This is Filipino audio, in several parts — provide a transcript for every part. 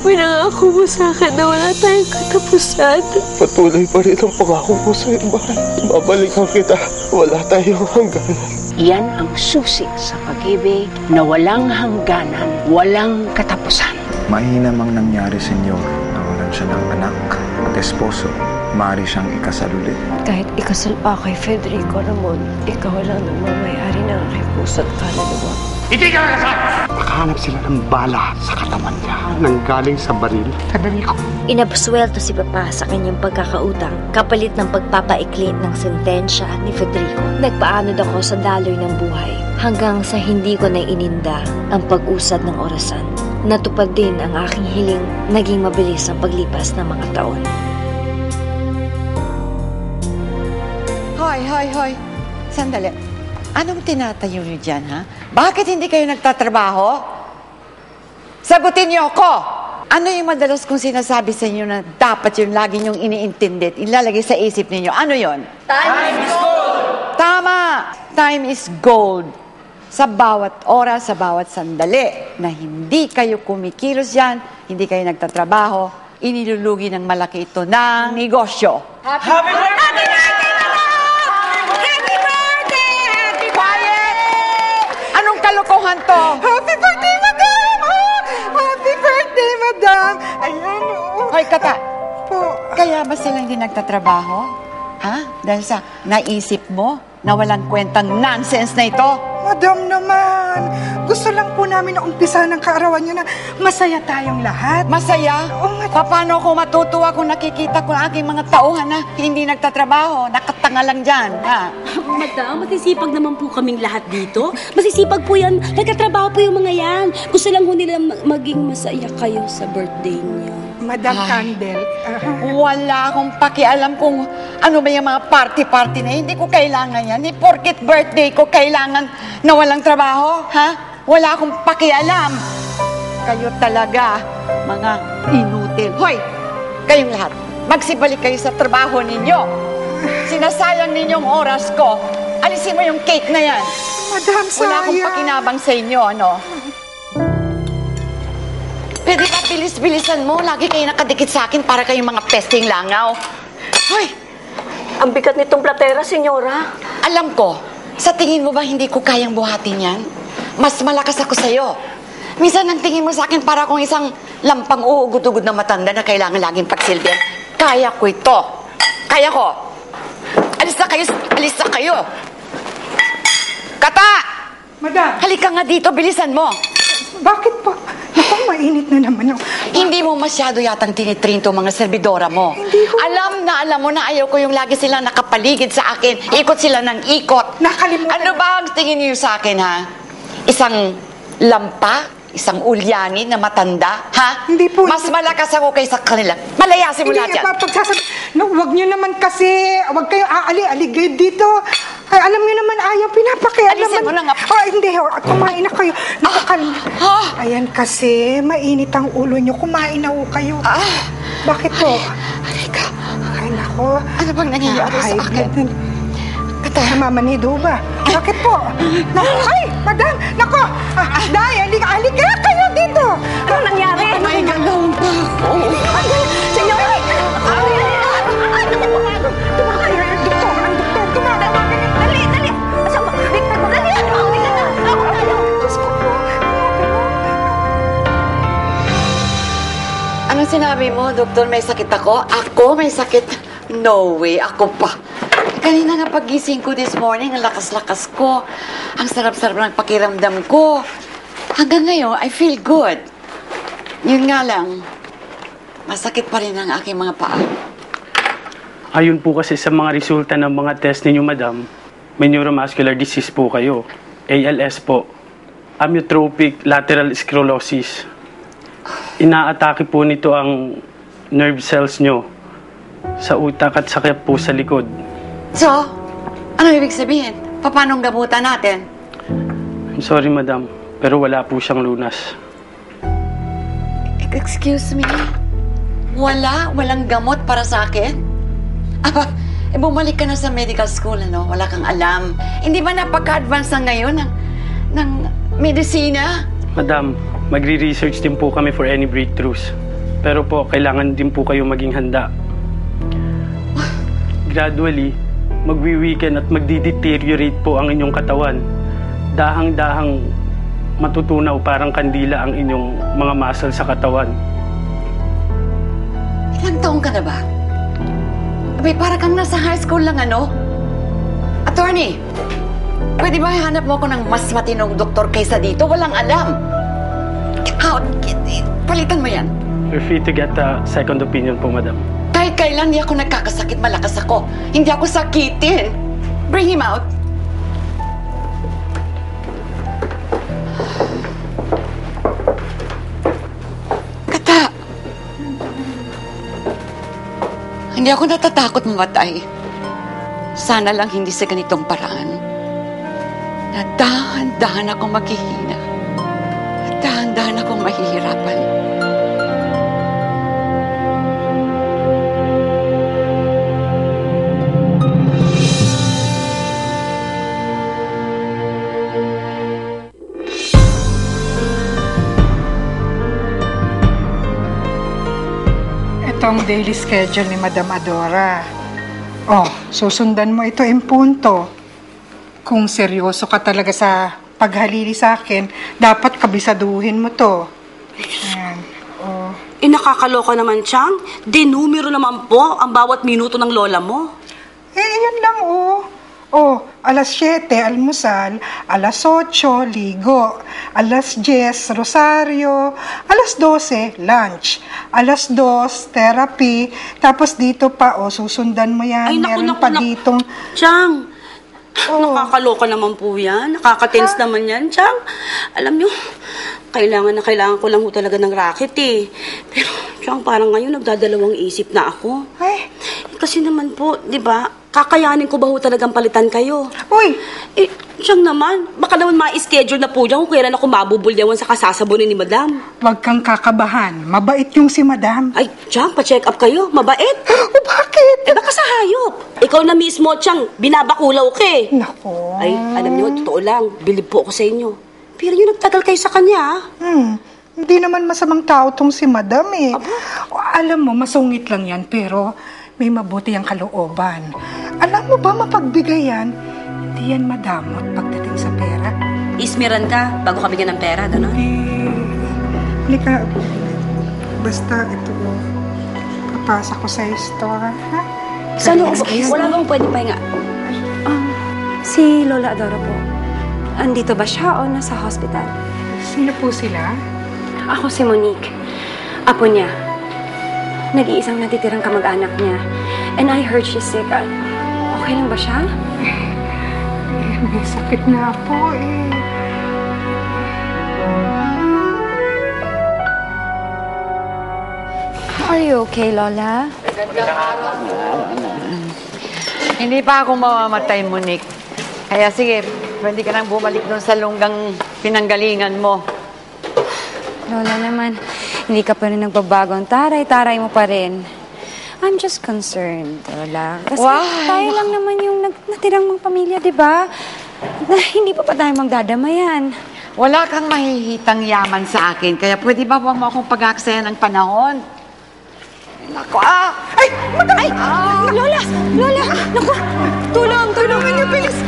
pinangako mo sa akin na wala tayong katapusan. Patuloy pa rin ang pangako ko sa'yo, mahal. Babalikan kita. Wala tayong hangganan. Yan ang susi sa pag-ibig na walang hangganan, walang katapusan. Mahina mang nangyari, Senyor. Nawalan siya ng anak at esposo. Maaari siyang ikasal ulit. Kahit ikasal pa kay Federico Ramon, ikaw lang ang mamayari ng aking puso't kaluluwa. Hindi ka nakasal! Nakahanap sila ng bala sa katawan niya nang galing sa baril. Federico. Inabsuelto si Papa sa kanyang pagkakautang kapalit ng pagpapaikli ng sentensya ni Federico. Nagpaanod ako sa daloy ng buhay hanggang sa hindi ko na ininda ang pag-usad ng orasan. Natupad din ang aking hiling, naging mabilis ang paglipas ng mga taon. Hoy. Sandali. Anong tinatayo niyo dyan, ha? Bakit hindi kayo nagtatrabaho? Sagutin niyo ako! Ano yung madalas kong sinasabi sa inyo na dapat yung lagi niyong iniintindi at ilalagay sa isip ninyo? Ano yon? Time is gold! Tama! Time is gold. Sa bawat oras, sa bawat sandali na hindi kayo kumikilos yan, hindi kayo nagtatrabaho, inilulugi ng malaki ito ng negosyo. Happy birthday! Kalokohan to. Happy birthday, madam! Happy birthday, madam! Ayan, Hoy, Kata. Po. Kaya ba sila hindi nagtatrabaho? Ha? Dahil sa naisip mo na walang kwentang nonsense na ito? Madam naman, gusto lang po namin na umpisa ng kaarawan niyo na masaya tayong lahat. Masaya? Paano ako matutuwa kung nakikita ko ang aking mga tauhan na hindi nagtatrabaho, nakatanga lang dyan, ha? Madam, masisipag naman po kaming lahat dito. Masisipag po yan. Nagkatrabaho po yung mga yan. Gusto lang po nila maging masaya kayo sa birthday niyo. Madam Candel. Wala akong pakialam kung ano ba yung mga party-party na hindi ko kailangan yan. Porket birthday ko, kailangan na walang trabaho, ha? Wala akong pakialam. Kayo talaga, mga inutil. Hoy, kayong lahat, magsibalik kayo sa trabaho ninyo. Sinasayang ninyong oras ko. Alisin mo yung cake na yan. Madam, sayang. Wala akong pakinabang sa inyo, ano? Pwede ba bilis-bilisan mo? Lagi kayo nakadikit sa akin para kayong mga pesting langaw. Hoy! Ang bigat nitong platera, senyora. Alam ko, sa tingin mo ba hindi ko kayang buhatin yan? Mas malakas ako sa'yo. Minsan ang tingin mo sa akin para akong isang lampang uugod-ugod na matanda na kailangan laging pagsilbihan. Kaya ko ito. Kaya ko. Alis na kayo. Alis na kayo. Kata! Madam. Halika nga dito. Bilisan mo. Bakit po? Naku, mainit na naman yung... Hindi mo masyado yatang tinitrin to mga servidora mo. Hindi ko. Alam mo na ayaw ko yung lagi silang nakapaligid sa akin. Ikot sila ng ikot. Nakalimutan. Ano ba ang tingin niyo sa akin, ha? Isang lampa? Isang ulyani na matanda? Ha? Hindi po. Mas malakas ako kaysa kanila. Malayasin mo lahat yan. No, wag niyo naman kasi. Wag kayo aali-aligay dito. Ay, alam niyo naman ayaw pinapakialaman. Alisin mo na nga. Oh, hindi. Kumain na kayo. Nakakalma. Ayan kasi, mainit ang ulo niyo. Kumain na ho kayo. Bakit po? Halika. Ay, nako. Ano bang nangyayari sa akin? Namamanido ba? Bakit po? Ay, madam! Nako! Day, halika kayo dito! Ano nangyari? May galawang pa ako. Senyora! Dali! Asama! Dali! Anong sinabi mo, Doktor? May sakit ako? Ako may sakit? No way, ako pa. Kanina nga pagising ko this morning, ang lakas-lakas ko. Ang sarap-sarap ng pakiramdam ko. Hanggang ngayon, I feel good. Yun nga lang, masakit pa rin ang aking mga paa. Ayon po kasi sa mga resulta ng mga test ninyo, madam, may neuromuscular disease po kayo. ALS po. Amyotrophic lateral sclerosis. Inaatake po nito ang nerve cells nyo sa utak at sakit po sa likod. So, ano ibig sabihin? Paano gamutan natin? I'm sorry, madam, pero wala po siyang lunas. Excuse me? Walang gamot para sa akin? Bumalik ka na sa medical school, ano? Wala kang alam. Hindi ba napaka-advance na ngayon ng medisina? Madam, magre-research din po kami for any breakthroughs. Pero po, kailangan din po kayo maging handa. Gradually, magwi-weaken at magdi-deteriorate po ang inyong katawan. Dahang-dahang matutunaw parang kandila ang inyong mga muscle sa katawan. Ilang taong ka na ba? Abay, para kang nasa high school lang, ano? Attorney, pwede ba hanap mo ako ng mas matinong doktor kaysa dito? Walang alam. Get out. Palitan mo yan. You're free to get a second opinion po, madam. Kahit kailan di ako nagkakasakit, malakas ako. Hindi ako sakitin. Bring him out. Kata. Hindi ako natatakot mamatay. Sana lang hindi sa ganitong paraan. Na dahan-dahan akong maghihina. Dahan-dahan akong mahihirapan. Ito ang daily schedule ni Madam Adora. Oh, susundan mo ito in punto. Kung seryoso ka talaga sa paghalili sa akin, dapat kabisaduhin mo to. Ayan. Oh. Nakakaloka naman, Chang. Denumero naman po ang bawat minuto ng lola mo. Yan lang, oh. Oh, alas 7, almusal. Alas 8, ligo. Alas 10, rosaryo. Alas 12, lunch. Alas 2, therapy. Tapos dito pa, oh, susundan mo yan. Ay, naku, Meron pa ditong... Chang, Oh. nakakaloka naman po yan. Nakaka-tense naman yan, Chang. Alam nyo, kailangan ko lang ho talaga ng racket eh. Pero, Chang, parang ngayon nagdadalawang isip na ako. Ay. Kasi naman po, di ba, kakayanin ko ba ho talagang palitan kayo? Uy! Siyang naman, baka naman ma-schedule na po dyan kung kailan ako mabubulyawan sa kasasabunin ni Madam. Huwag kang kakabahan. Mabait yung si Madam. Ay, Chang, pa-check up kayo. Mabait. Oh, bakit? Baka sa hayop. Ikaw na mismo, Chang, binabakulaw ka eh. Nako. Ay, alam niyo, totoo lang, bilib po ako sa inyo. Pero yung nagtagal kayo sa kanya, Hindi naman masamang tao tong si Madam eh. Alam mo, masungit lang yan, pero may mabuti ang kalooban. Alam mo ba, mapagbigay yan? Hindi yan madamot pagdating sa pera. ismiran ka bago ka bigyan ng pera, gano'n? Hindi ka, basta ito, papasa ko sa store, ha? Saan wala bang pwede pahinga? Si Lola Adora po. Andito ba siya o nasa hospital? Sino po sila? Ako si Monique. Apo niya. Nag-iisang natitirang kamag-anak niya. And I heard she's sick. Okay lang ba siya? May sakit na po eh. Are you okay, Lola? Hindi pa ako mamamatay, Monique. Kaya sige, pwede ka nang bumalik doon sa lunggang pinanggalingan mo. Lola naman, hindi ka pa rin nagbabago. Ang taray-taray mo pa rin. I'm just concerned, Lola. Kasi tayo lang naman yung natirang mga pamilya, di ba? Na hindi pa tayo magdadamayan. Wala kang mahihitang yaman sa akin, kaya pwede ba huwag mo akong pag-aksaya ng panahon? Naku, Ay! Madam! Ay! Lola! Lola! Naku! Tulungan niyo, please!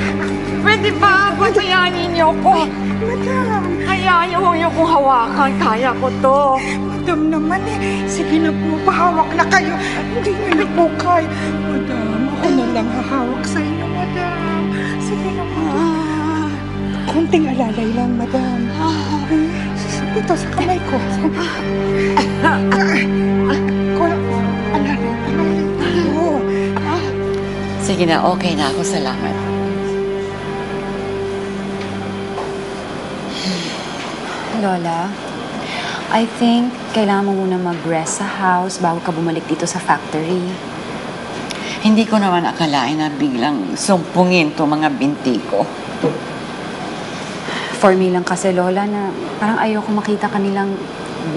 Pwede ba patayanin niyo ko? Madam! Hayaan niyo kong hawakan, kaya ko to. Madam naman eh. Sige na po, pahawak na kayo. Hindi niyo na po kaya. Madam, ako na lang hahawak sa inyo, madam. Sige na po. Konting alalay lang, madam. Ito, sa kamay ko. Alalay. Sige na, okay na ako. Salamat. Lola, I think kailangan mo muna mag-rest sa house bago ka bumalik dito sa factory. Hindi ko naman akalain na biglang sumpungin to mga binti ko. For me lang kasi, Lola, na parang ayoko makita kanilang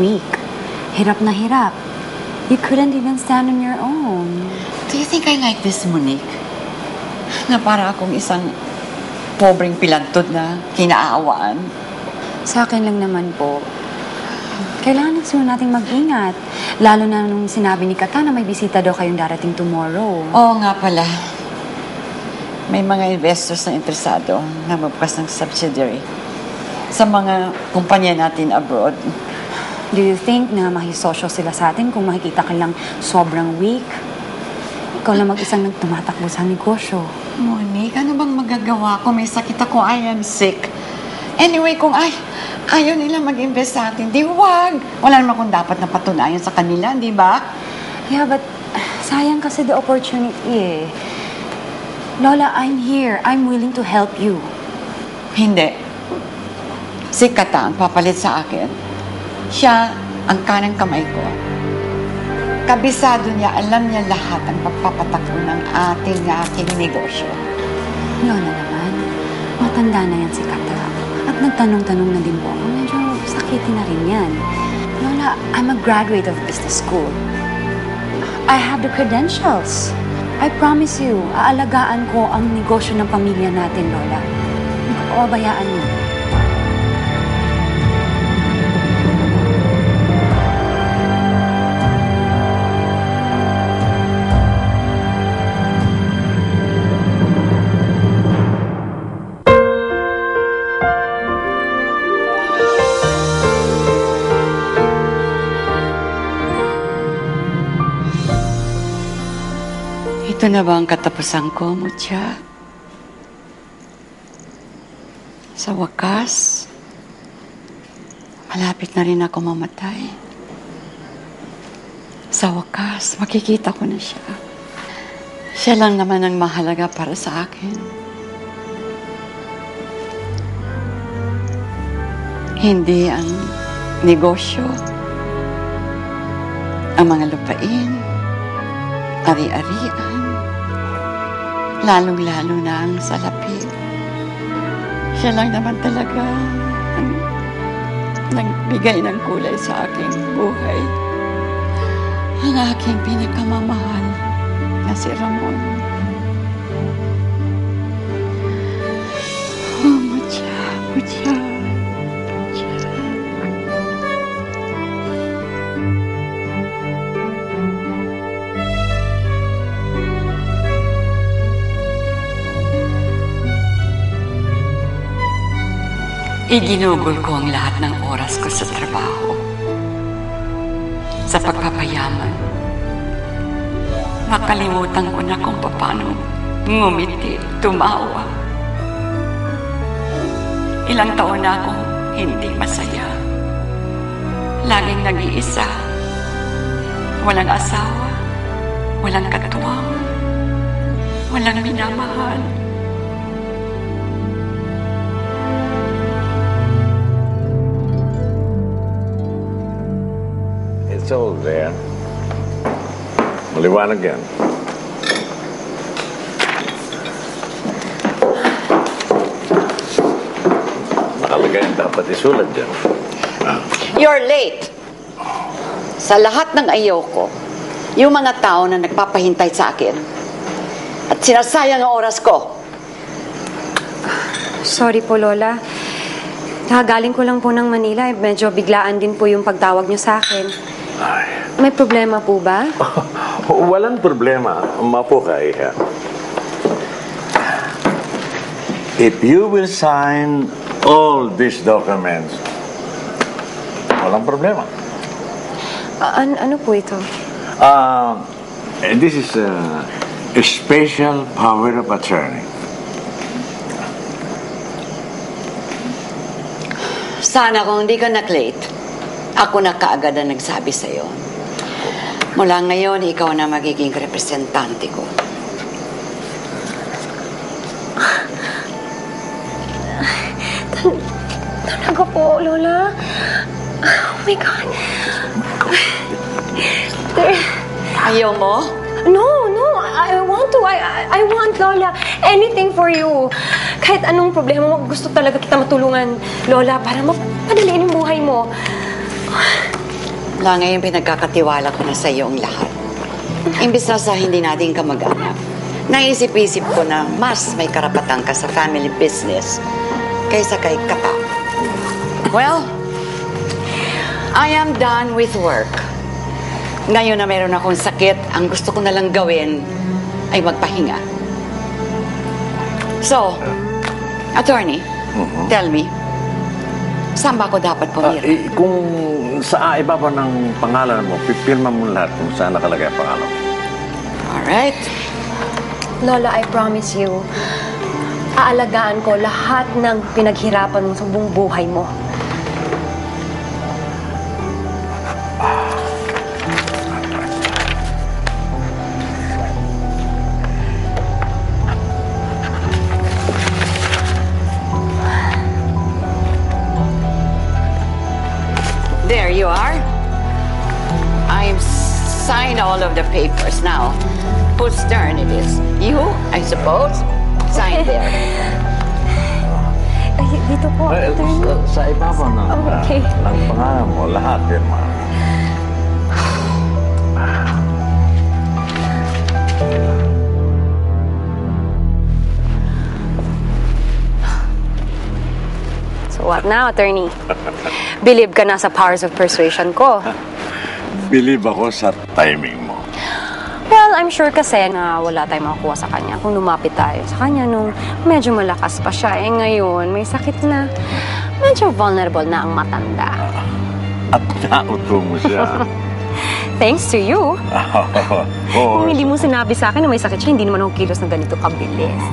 weak. Hirap na hirap. You couldn't even stand on your own. Do you think I like this, Monique? Na para akong isang pobreng pilantod na kinaawaan. Sa akin lang naman po, Kailangan siguro nating mag-ingat. Lalo na nung sinabi ni Kata na may bisita daw kayong darating tomorrow. Oo nga pala. May mga investors na interesado na magbukas ng subsidiary sa mga kumpanya natin abroad. Do you think na makisosyo sila sa atin kung makikita ka lang sobrang weak? Ikaw lang mag-isang nagtumatakbo sa negosyo. Monique, ano bang magagawa ko? May sakit ako, I am sick. Anyway, kung ayaw nila mag-invest sa atin, di wag. Wala naman kung dapat na patunayan sa kanila, di ba? Yeah, but sayang kasi the opportunity eh. Lola, I'm here. I'm willing to help you. Hindi. Si Kata ang papalit sa akin. Siya ang kanang kamay ko. Kabisado niya, alam niya lahat ang pagpapatakbo ng aking negosyo. Lola naman, matanda na yan si Kata. At nagtanong-tanong na din po ako. Medyo sakitin na rin yan. Lola, I'm a graduate of business school. I have the credentials. I promise you, aalagaan ko ang negosyo ng pamilya natin, Lola. Hindi ko pababayaan niyo. Ito na ba ang katapusan ko, Mucha? Sa wakas, malapit na rin ako mamatay. Sa wakas, makikita ko na siya. Siya lang naman ang mahalaga para sa akin. Hindi ang negosyo, ang mga lupain, ari-arian, lalong-lalo na ang salapi. Siya lang naman talaga ang nagbigay ng kulay sa aking buhay. Ang aking pinakamamahal na si Ramon. Oh, Mucha, Mucha. Iginugol ko ang lahat ng oras ko sa trabaho, sa pagpapayaman. Nakalimutan ko na kung paano ngumiti, tumawa. Ilang taon na akong hindi masaya. Laging nag-iisa. Walang asawa, walang katuwang, walang minamahal. It's all there. Maliwanag yan. Nakalagay ang dapat isulat dyan. You're late. Sa lahat ng ayaw ko, yung mga tao na nagpapahintay sa akin at sinasayang ang oras ko. Sorry po, Lola. Nakagaling ko lang po ng Manila. Medyo biglaan din po yung pagtawag niyo sa akin. May problema po ba? Walang problema. Mapo ka, Iha. If you will sign all these documents, walang problema. Ano po ito? This is a special power of attorney. Sana kung hindi ka na-late, ako na kaagad ang nagsabi sa'yo. Mula ngayon, ikaw na magiging representante ko. Talaga po, Lola? Oh my God. Ayaw mo? No. I want to. I want, Lola. Anything for you. Kahit anong problema mo, gusto talaga kita matulungan, Lola, para mapadaliin yung buhay mo. Wala ngayon pinagkakatiwala ko na sa iyo ang lahat. Imbis na sa hindi natin kamag-anak, naisip-isip ko na mas may karapatan ka sa family business kaysa kay Kata. Well, I am done with work. Ngayon na meron akong sakit, ang gusto ko na lang gawin ay magpahinga. So, attorney, tell me, saan ba ako dapat pumirma? Kung sa ibaba ng pangalan mo, pipirma mo lahat kung saan nakalagay ang pangalan mo. Alright. Lola, I promise you, aalagaan ko lahat ng pinaghirapan mo sa buong buhay mo. There you are. I've signed all of the papers now. Whose turn it is? You, I suppose. Sign there. Ay, dito po, attorney. Sa ibaba ng pangalan mo, lahat pirma. So what now, attorney? Believe ka na sa powers of persuasion ko. Believe ako sa timing mo. Well, I'm sure kasi na wala tayong makukuha sa kanya kung lumapit tayo sa kanya nung medyo malakas pa siya. Eh ngayon, may sakit na. Medyo vulnerable na ang matanda. At nauto mo siya. Thanks to you. Oo. Kung hindi mo sinabi sa akin na may sakit siya, hindi naman ako kilos na ganito kabilis.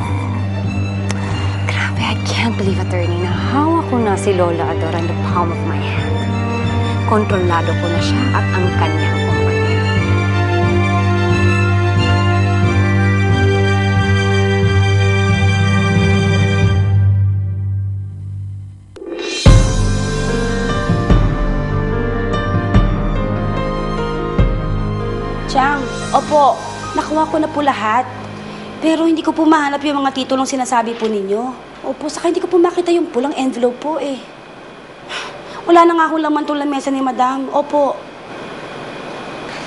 Grabe, I can't believe, attorney, na hawak ko na si Lola Adora in the palm of my hand. Kontrolado ko na siya at ang kanyang kumpanya. Chang, opo, nakuha ko na po lahat. Pero hindi ko po mahanap yung mga titulong sinasabi po ninyo. Opo, saka hindi ko po makita yung pulang envelope po eh. Wala na nga akong laman tong lamesa ni Madam. Opo.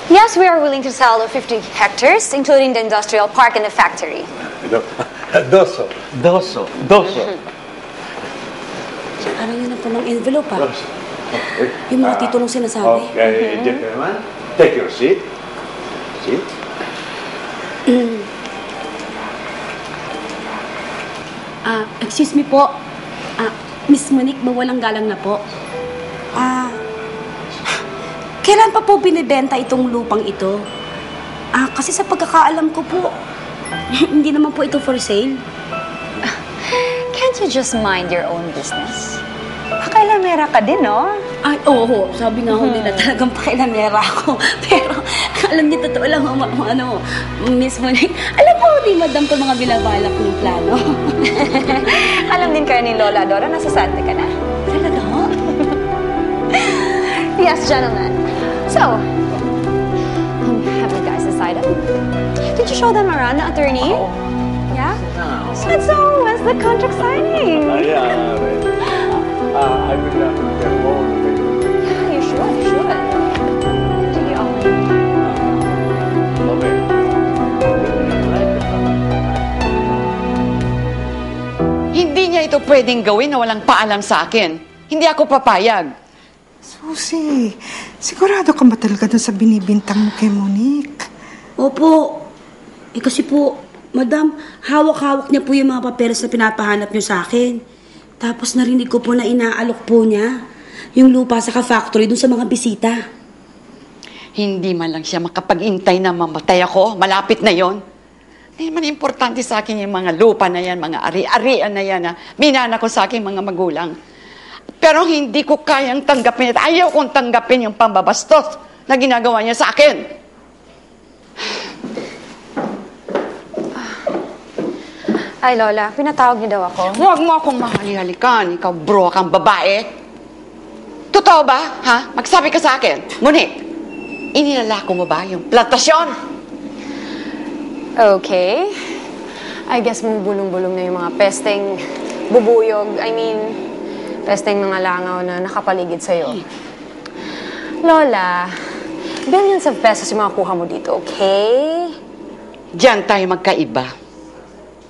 Yes, we are willing to sell the 50 hectares, including the industrial park and the factory. Doso. Parang yun na po ng envelope ha. Yung mga titulong sinasabi. Okay, gentlemen, take your seat. Sit. Excuse me po. Miss Monique, mawalang galang na po. Kailan pa po binibenta itong lupang ito? Kasi sa pagkakaalam ko po, hindi naman po ito for sale. Can't you just mind your own business? Pakailamera ka din, no? Ay, oo. Sabi nga ho nila talagang pakailamera ako. Pero, alam niyo, totoo lang, Miss Monique, alam mo, di Madam, itong mga binabalak ng plano. Alam din kayo ni Lola Adora, nasasante ka na. Talaga ho? Yes, gentlemen. So, have you guys decided? Did you show them around, the attorney? Yeah? So, when's the contract signing? I will get more. Yeah, you should. Sige, okay. Hindi niya ito pwedeng gawin na walang paalam sa akin. Hindi ako papayag. Susie, sigurado ka ba talaga dun sa binibintang mo kay Monique? Opo. Kasi po, Madam, hawak-hawak niya po yung mga papeles na pinapahanap niyo sa akin. Tapos narinig ko po na inaalok po niya yung lupa sa ka-factory dun sa mga bisita. Hindi man lang siya makapag-intay na mamatay ako. Malapit na yon. Hindi man importante sa akin yung mga lupa na yan, mga ari-arian na yan na minana ko sa aking mga magulang. Pero hindi ko kayang tanggapin at ayaw kong tanggapin yung pambabastos na ginagawa niya sa akin. Ay, Lola, pinatawag niyo daw ako. Huwag mo akong mahali-halikan. Ikaw, bro, kang babae. Totoo ba, ha? Magsabi ka sa akin. Monique, inilalako mo ba yung plantasyon? Okay. I guess bumubulong-bulong na yung mga pesteng bubuyog. Pesteng mga langaw na nakapaligid sa'yo. Lola, billions of pesos yung mga kuha mo dito, okay? Diyan tayo magkaiba.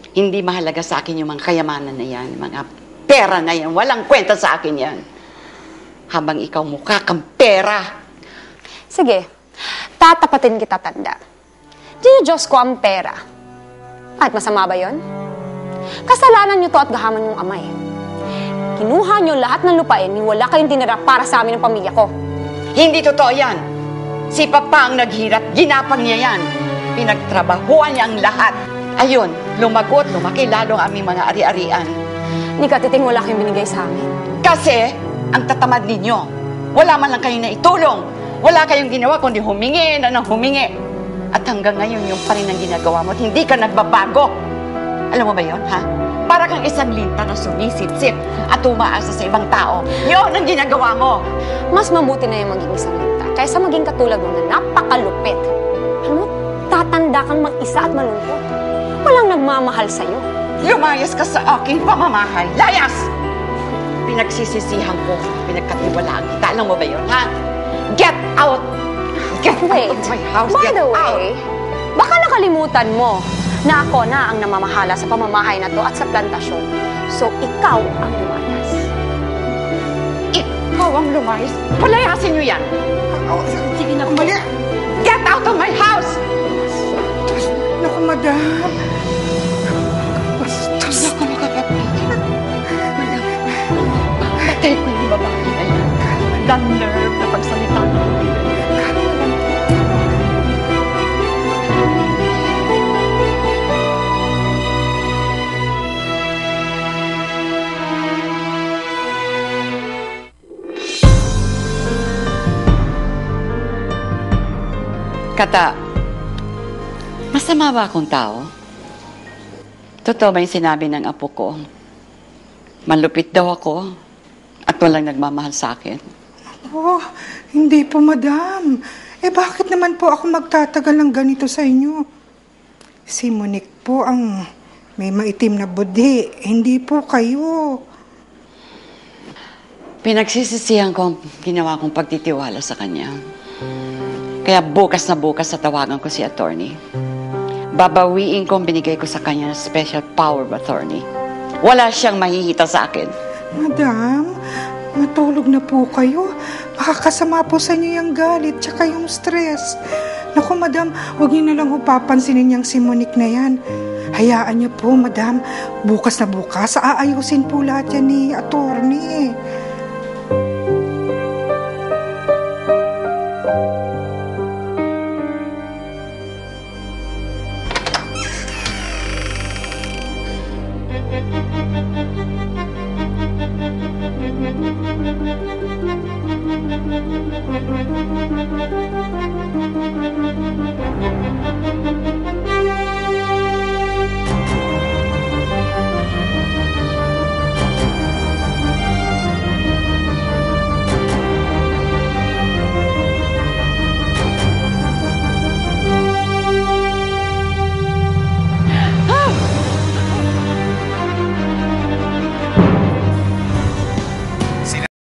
Hindi mahalaga sa akin yung mga kayamanan na yan, mga pera na yan. Walang kwenta sa akin yan. habang ikaw mukha kang pera. Sige, tatapatin kita, tanda. Diyos ko ang pera. At masama ba yon? Kasalanan niyo to at gahaman yung amay. Kinuha niyo lahat ng lupain, wala kayong tinira para sa amin ng pamilya ko. Hindi totoo yan. Si Papa ang naghirap, ginapang niya yan. Pinagtrabahuan niya ang lahat. Ayun, lumagot, lumaki lalo ang aming mga ari-arian. Ni Katiting, wala kayong binigay sa amin. Kasi, ang tatamad ninyo, wala man lang kayong naitulong. Wala kayong ginawa kundi humingi na ng humingi. At hanggang ngayon, yung pa rin ang ginagawa mo at hindi ka nagbabago. Alam mo ba yon, ha? Para kang isang linta na sumisip-sip at umaasa sa ibang tao. Yun ang ginagawa mo. Mas mabuti na yung maging isang linta kaysa maging katulad mo na napakalupit. Alam mo, tatanda kang mag-isa at malungkot. Walang nagmamahal sa'yo. Lumayas ka sa aking pamamahal. Layas! Pinagsisisihan ko, pinagkatiwalaan kita. Alam mo ba yun, ha? Get out! Get out of my house! By Get the out! way, baka nakalimutan mo na ako na ang namamahala sa pamamahay na to at sa plantasyon. So, ikaw ang lumayas. Ikaw ang lumayas? Palayasin niyo yan! Sige na, umali. Get out of my house! Naku, madam. Naku, makakapigil. Madam, patay ko yung babae na yan. The nerve na pagsalita ng Kata, masama ba akong tao? Totoo ba yung sinabi ng apo ko? Malupit daw ako at walang nagmamahal sa akin. Oh, hindi po, madam. Bakit naman po ako magtatagal ng ganito sa inyo? Si Monique po ang may maitim na budi. Hindi po kayo. Pinagsisisihan ko ang ginawa kong pagtitiwala sa kanya. Kaya bukas na bukas sa tawagan ko si attorney. Babawiin ko ang binigay ko sa kanya na special power of attorney. Wala siyang mahihita sa akin. Madam, matulog na po kayo. Makakasama po sa inyo yung galit tsaka yung stress. Naku, madam, huwag niyo na lang papansinin niyang si Monique na yan. Hayaan niyo po, madam. Bukas na bukas, aayusin po lahat yan ni attorney.